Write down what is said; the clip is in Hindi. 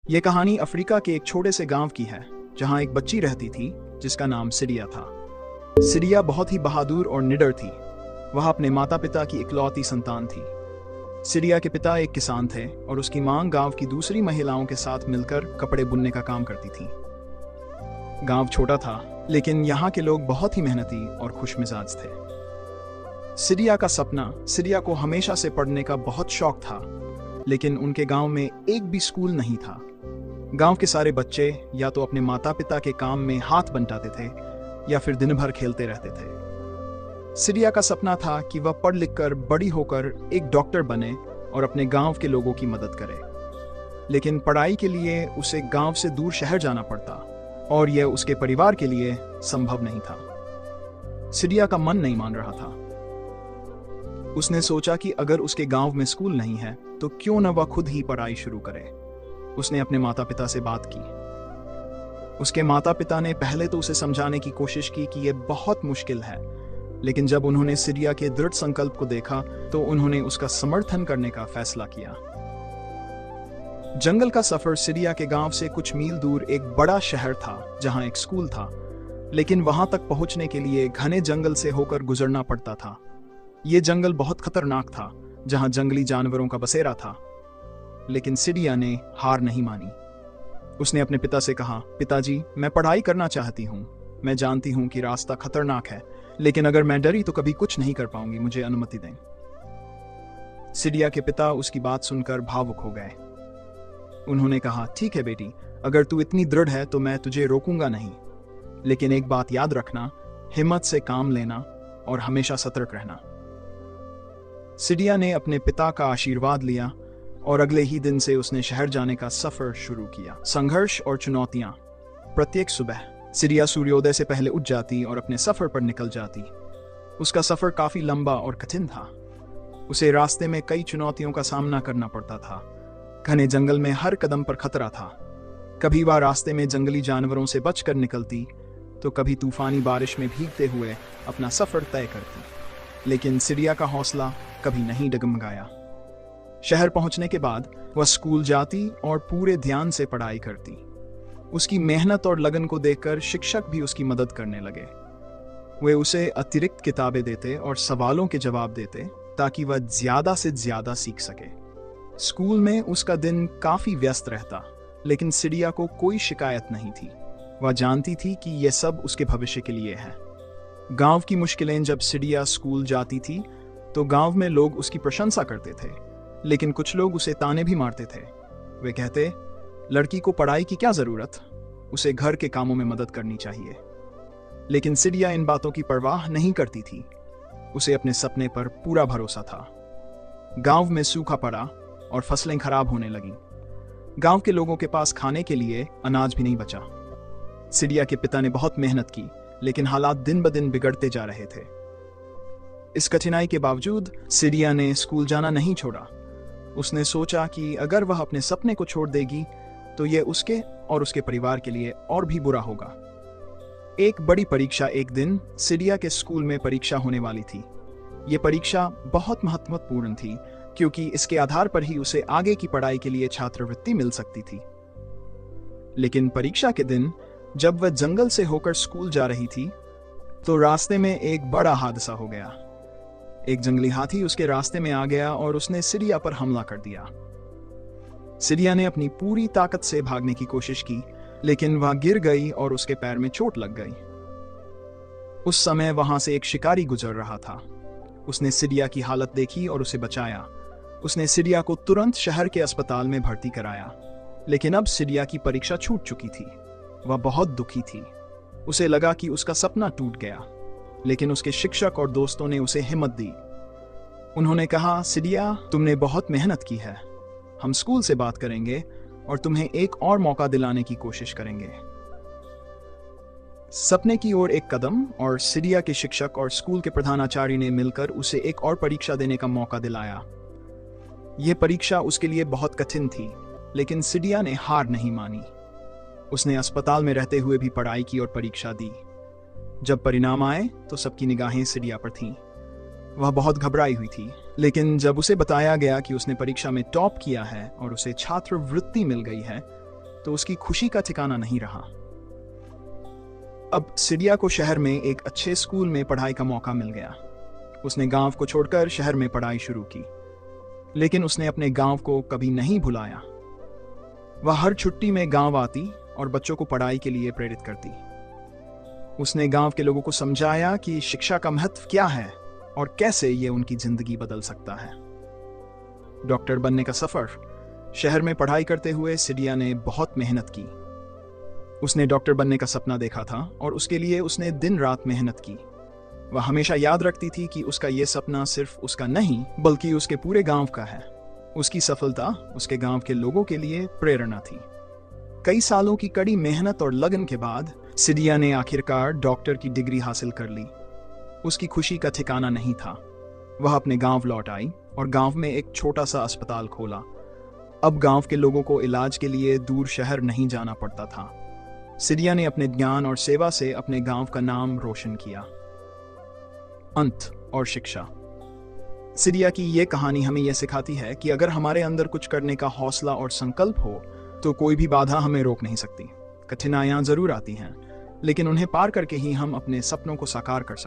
ये कहानी अफ्रीका के एक छोटे से गांव की है, जहां एक बच्ची रहती थी जिसका नाम सिरिया था। सिरिया बहुत ही बहादुर और निडर थी। वह अपने माता पिता की इकलौती संतान थी। सिरिया के पिता एक किसान थे और उसकी मां गांव की दूसरी महिलाओं के साथ मिलकर कपड़े बुनने का काम करती थी। गांव छोटा था, लेकिन यहाँ के लोग बहुत ही मेहनती और खुशमिजाज थे। सिरिया को हमेशा से पढ़ने का बहुत शौक था, लेकिन उनके गांव में एक भी स्कूल नहीं था। गांव के सारे बच्चे या तो अपने माता पिता के काम में हाथ बंटाते थे या फिर दिन भर खेलते रहते थे। सिरिया का सपना था कि वह पढ़ लिख कर बड़ी होकर एक डॉक्टर बने और अपने गांव के लोगों की मदद करे। लेकिन पढ़ाई के लिए उसे गांव से दूर शहर जाना पड़ता और यह उसके परिवार के लिए संभव नहीं था। सिरिया का मन नहीं मान रहा था। उसने सोचा कि अगर उसके गांव में स्कूल नहीं है तो क्यों न वह खुद ही पढ़ाई शुरू करे। उसने अपने माता पिता से बात की। उसके माता पिता ने पहले तो उसे समझाने की कोशिश की कि यह बहुत मुश्किल है, लेकिन जब उन्होंने सिरिया के दृढ़ संकल्प को देखा तो उन्होंने उसका समर्थन करने का फैसला किया। जंगल का सफर सिरिया के गांव से कुछ मील दूर एक बड़ा शहर था जहां एक स्कूल था, लेकिन वहां तक पहुंचने के लिए घने जंगल से होकर गुजरना पड़ता था। यह जंगल बहुत खतरनाक था, जहां जंगली जानवरों का बसेरा था। लेकिन सिरिया ने हार नहीं मानी। उसने अपने पिता से कहा, पिताजी, मैं पढ़ाई करना चाहती हूँ। मैं जानती हूँ कि रास्ता खतरनाक है, लेकिन अगर मैं डरी तो कभी कुछ नहीं कर पाऊंगी। मुझे अनुमति दें। सिरिया के पिता उसकी बात सुनकर भावुक हो गए। उन्होंने कहा, ठीक है बेटी, अगर तू इतनी दृढ़ है तो मैं तुझे रोकूंगा नहीं, लेकिन एक बात याद रखना, हिम्मत से काम लेना और हमेशा सतर्क रहना। सिरिया ने अपने पिता का आशीर्वाद लिया और अगले ही दिन से उसने शहर जाने का सफर शुरू किया। संघर्ष और चुनौतियां। प्रत्येक सुबह सिरिया सूर्योदय से पहले उठ जाती और अपने सफर पर निकल जाती। उसका सफर काफी लंबा और कठिन था। उसे रास्ते में कई चुनौतियों का सामना करना पड़ता था। घने जंगल में हर कदम पर खतरा था। कभी वह रास्ते में जंगली जानवरों से बचकर निकलती तो कभी तूफानी बारिश में भीगते हुए अपना सफर तय करती। लेकिन सिरिया का हौसला कभी नहीं डगमगाया। शहर पहुंचने के बाद वह स्कूल जाती और पूरे ध्यान से पढ़ाई करती। उसकी मेहनत और लगन को देखकर शिक्षक भी उसकी मदद करने लगे। वे उसे अतिरिक्त किताबें देते और सवालों के जवाब देते ताकि वह ज्यादा से ज्यादा सीख सके। स्कूल में उसका दिन काफी व्यस्त रहता, लेकिन सिरिया को कोई शिकायत नहीं थी। वह जानती थी कि यह सब उसके भविष्य के लिए है। गांव की मुश्किलें। जब सिरिया स्कूल जाती थी तो गांव में लोग उसकी प्रशंसा करते थे, लेकिन कुछ लोग उसे ताने भी मारते थे। वे कहते, लड़की को पढ़ाई की क्या जरूरत, उसे घर के कामों में मदद करनी चाहिए। लेकिन सिरिया इन बातों की परवाह नहीं करती थी। उसे अपने सपने पर पूरा भरोसा था। गांव में सूखा पड़ा और फसलें खराब होने लगीं। गांव के लोगों के पास खाने के लिए अनाज भी नहीं बचा। सिरिया के पिता ने बहुत मेहनत की, लेकिन हालात दिन ब दिन बिगड़ते जा रहे थे। इस कठिनाई के बावजूद सिरिया ने स्कूल जाना नहीं छोड़ा। उसने सोचा कि अगर वह अपने सपने को छोड़ देगी तो यह उसके और उसके परिवार के लिए और भी बुरा होगा। एक बड़ी परीक्षा। एक दिन सिरिया के स्कूल में परीक्षा होने वाली थी। यह परीक्षा बहुत महत्वपूर्ण थी, क्योंकि इसके आधार पर ही उसे आगे की पढ़ाई के लिए छात्रवृत्ति मिल सकती थी। लेकिन परीक्षा के दिन जब वह जंगल से होकर स्कूल जा रही थी तो रास्ते में एक बड़ा हादसा हो गया। एक जंगली हाथी उसके रास्ते में आ गया और उसने सिरिया पर हमला कर दिया। सिरिया ने अपनी पूरी ताकत से भागने की कोशिश की, लेकिन वह गिर गई और उसके पैर में चोट लग गई। उस समय वहां से एक शिकारी गुजर रहा था। उसने सिरिया की हालत देखी और उसे बचाया। उसने सिरिया को तुरंत शहर के अस्पताल में भर्ती कराया। लेकिन अब सिरिया की परीक्षा छूट चुकी थी। वह बहुत दुखी थी। उसे लगा कि उसका सपना टूट गया, लेकिन उसके शिक्षक और दोस्तों ने उसे हिम्मत दी। उन्होंने कहा, सिरिया, तुमने बहुत मेहनत की है। हम स्कूल से बात करेंगे और तुम्हें एक और मौका दिलाने की कोशिश करेंगे। सपने की ओर एक कदम। और सिरिया के शिक्षक और स्कूल के प्रधानाचार्य ने मिलकर उसे एक और परीक्षा देने का मौका दिलाया। यह परीक्षा उसके लिए बहुत कठिन थी, लेकिन सिरिया ने हार नहीं मानी। उसने अस्पताल में रहते हुए भी पढ़ाई की और परीक्षा दी। जब परिणाम आए तो सबकी निगाहें सिरिया पर थीं। वह बहुत घबराई हुई थी, लेकिन जब उसे बताया गया कि उसने परीक्षा में टॉप किया है और उसे छात्रवृत्ति मिल गई है, तो उसकी खुशी का ठिकाना नहीं रहा। अब सिडिया को शहर में एक अच्छे स्कूल में पढ़ाई का मौका मिल गया। उसने गांव को छोड़कर शहर में पढ़ाई शुरू की, लेकिन उसने अपने गांव को कभी नहीं भुलाया। वह हर छुट्टी में गांव आती और बच्चों को पढ़ाई के लिए प्रेरित करती। उसने गांव के लोगों को समझाया कि शिक्षा का महत्व क्या है और कैसे ये उनकी जिंदगी बदल सकता है। डॉक्टर बनने का सफर। शहर में पढ़ाई करते हुए सिडिया ने बहुत मेहनत की। उसने डॉक्टर बनने का सपना देखा था और उसके लिए उसने दिन रात मेहनत की। वह हमेशा याद रखती थी कि उसका यह सपना सिर्फ उसका नहीं बल्कि उसके पूरे गांव का है। उसकी सफलता उसके गांव के लोगों के लिए प्रेरणा थी। कई सालों की कड़ी मेहनत और लगन के बाद सिडिया ने आखिरकार डॉक्टर की डिग्री हासिल कर ली। उसकी खुशी का ठिकाना नहीं था। वह अपने गांव लौट आई और गांव में एक छोटा सा अस्पताल खोला। अब गांव के लोगों को इलाज के लिए दूर शहर नहीं जाना पड़ता था। सिडिया ने अपने ज्ञान और सेवा से अपने गांव का नाम रोशन किया। अंत और शिक्षा। सिडिया की यह कहानी हमें यह सिखाती है कि अगर हमारे अंदर कुछ करने का हौसला और संकल्प हो तो कोई भी बाधा हमें रोक नहीं सकती। कठिनाइयां जरूर आती हैं, लेकिन उन्हें पार करके ही हम अपने सपनों को साकार कर सकते हैं।